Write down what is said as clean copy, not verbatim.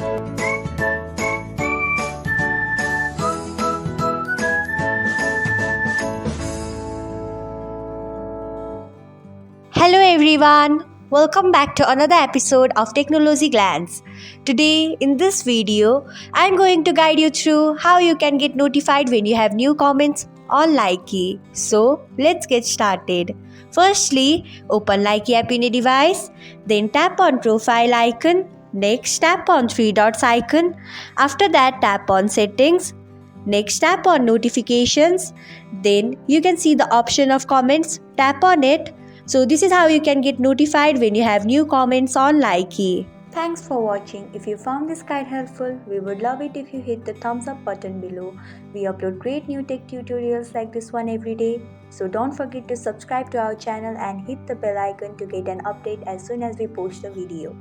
Hello everyone, welcome back to another episode of Technologyglance. Today in this video, I'm going to guide you through how you can get notified when you have new comments on Likee. So let's get started. Firstly, open Likee app in a device, then tap on profile icon, next tap on three dots icon, after that tap on settings, next tap on notifications, then you can see the option of comments, tap on it. So this is how you can get notified when you have new comments on Likee. Thanks for watching. If you found this guide helpful, we would love it if you hit the thumbs up button below. We upload great new tech tutorials like this one every day. So don't forget to subscribe to our channel and hit the bell icon to get an update as soon as we post a video.